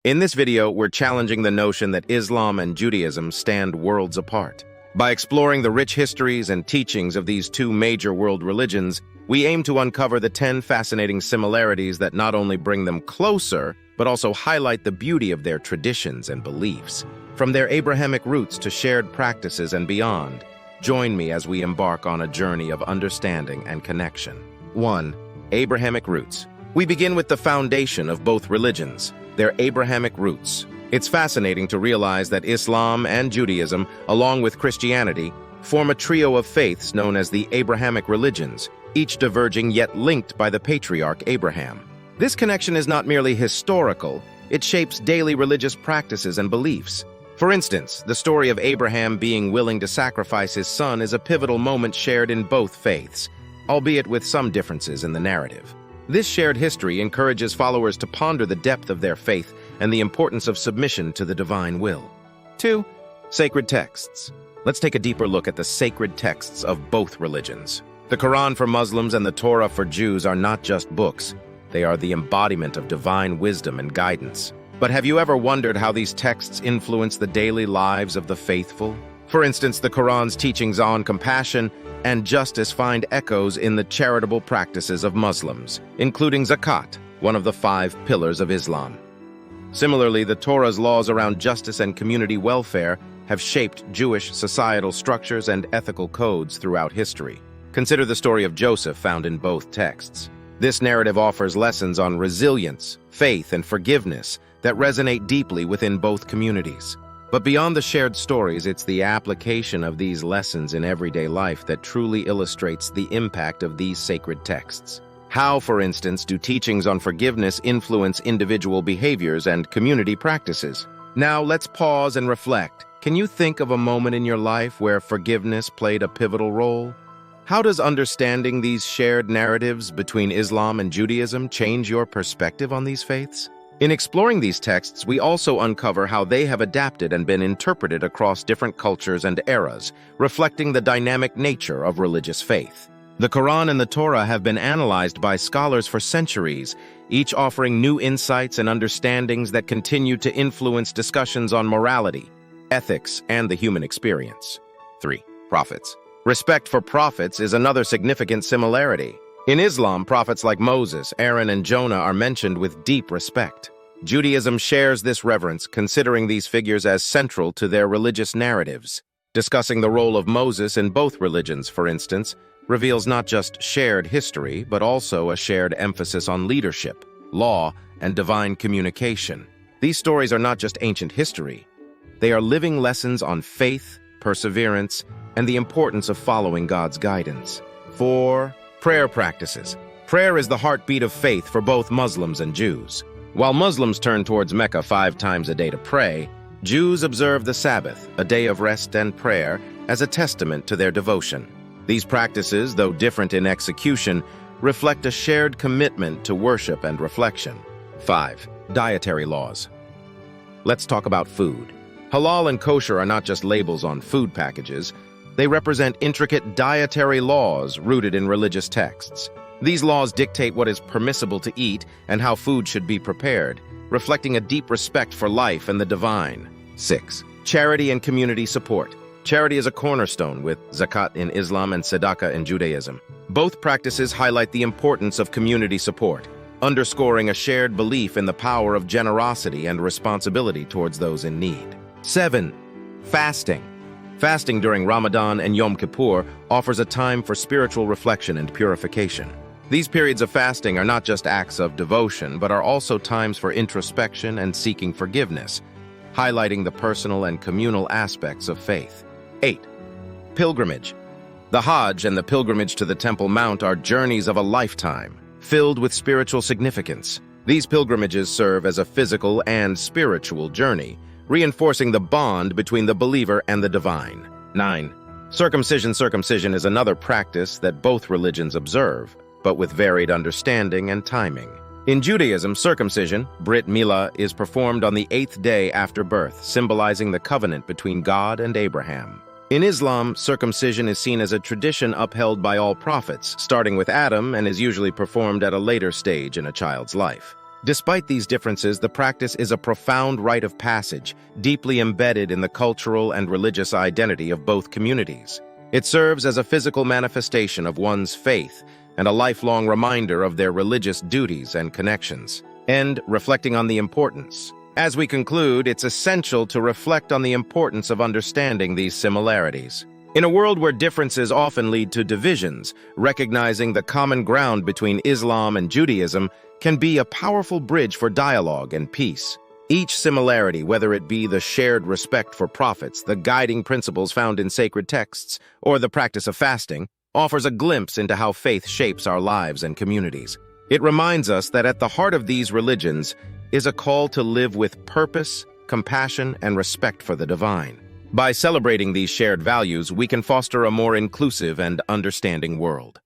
In this video, we're challenging the notion that Islam and Judaism stand worlds apart. By exploring the rich histories and teachings of these two major world religions, we aim to uncover the 10 fascinating similarities that not only bring them closer, but also highlight the beauty of their traditions and beliefs. From their Abrahamic roots to shared practices and beyond, join me as we embark on a journey of understanding and connection. 1. Abrahamic roots. We begin with the foundation of both religions, their Abrahamic roots. It's fascinating to realize that Islam and Judaism, along with Christianity, form a trio of faiths known as the Abrahamic religions, each diverging yet linked by the patriarch Abraham. This connection is not merely historical, it shapes daily religious practices and beliefs. For instance, the story of Abraham being willing to sacrifice his son is a pivotal moment shared in both faiths, albeit with some differences in the narrative. This shared history encourages followers to ponder the depth of their faith and the importance of submission to the divine will. 2. Sacred texts. Let's take a deeper look at the sacred texts of both religions. The Quran for Muslims and the Torah for Jews are not just books. They are the embodiment of divine wisdom and guidance. But have you ever wondered how these texts influence the daily lives of the faithful? For instance, the Quran's teachings on compassion and justice find echoes in the charitable practices of Muslims, including Zakat, one of the 5 pillars of Islam. Similarly, the Torah's laws around justice and community welfare have shaped Jewish societal structures and ethical codes throughout history. Consider the story of Joseph found in both texts. This narrative offers lessons on resilience, faith, and forgiveness that resonate deeply within both communities. But beyond the shared stories, it's the application of these lessons in everyday life that truly illustrates the impact of these sacred texts. How, for instance, do teachings on forgiveness influence individual behaviors and community practices? Now, let's pause and reflect. Can you think of a moment in your life where forgiveness played a pivotal role? How does understanding these shared narratives between Islam and Judaism change your perspective on these faiths? In exploring these texts, we also uncover how they have adapted and been interpreted across different cultures and eras, reflecting the dynamic nature of religious faith. The Quran and the Torah have been analyzed by scholars for centuries, each offering new insights and understandings that continue to influence discussions on morality, ethics, and the human experience. 3. Prophets. Respect for prophets is another significant similarity. In Islam, prophets like Moses, Aaron, and Jonah are mentioned with deep respect. Judaism shares this reverence, considering these figures as central to their religious narratives. Discussing the role of Moses in both religions, for instance, reveals not just shared history, but also a shared emphasis on leadership, law, and divine communication. These stories are not just ancient history. They are living lessons on faith, perseverance, and the importance of following God's guidance. 4. Prayer practices. Prayer is the heartbeat of faith for both Muslims and Jews. While Muslims turn towards Mecca 5 times a day to pray, Jews observe the Sabbath, a day of rest and prayer, as a testament to their devotion. These practices, though different in execution, reflect a shared commitment to worship and reflection. 5. Dietary laws. Let's talk about food. Halal and Kosher are not just labels on food packages. They represent intricate dietary laws rooted in religious texts. These laws dictate what is permissible to eat and how food should be prepared, reflecting a deep respect for life and the divine. 6. Charity and community support. Charity is a cornerstone with Zakat in Islam and Tzedakah in Judaism. Both practices highlight the importance of community support, underscoring a shared belief in the power of generosity and responsibility towards those in need. 7. Fasting. Fasting during Ramadan and Yom Kippur offers a time for spiritual reflection and purification. These periods of fasting are not just acts of devotion, but are also times for introspection and seeking forgiveness, highlighting the personal and communal aspects of faith. 8. Pilgrimage. The Hajj and the pilgrimage to the Temple Mount are journeys of a lifetime, filled with spiritual significance. These pilgrimages serve as a physical and spiritual journey, reinforcing the bond between the believer and the divine. 9. Circumcision. Circumcision is another practice that both religions observe, but with varied understanding and timing. In Judaism, circumcision, Brit Milah, is performed on the 8th day after birth, symbolizing the covenant between God and Abraham. In Islam, circumcision is seen as a tradition upheld by all prophets, starting with Adam, and is usually performed at a later stage in a child's life. Despite these differences, the practice is a profound rite of passage, deeply embedded in the cultural and religious identity of both communities. It serves as a physical manifestation of one's faith and a lifelong reminder of their religious duties and connections. And reflecting on the importance. As we conclude, it's essential to reflect on the importance of understanding these similarities. In a world where differences often lead to divisions, recognizing the common ground between Islam and Judaism can be a powerful bridge for dialogue and peace. Each similarity, whether it be the shared respect for prophets, the guiding principles found in sacred texts, or the practice of fasting, offers a glimpse into how faith shapes our lives and communities. It reminds us that at the heart of these religions is a call to live with purpose, compassion, and respect for the divine. By celebrating these shared values, we can foster a more inclusive and understanding world.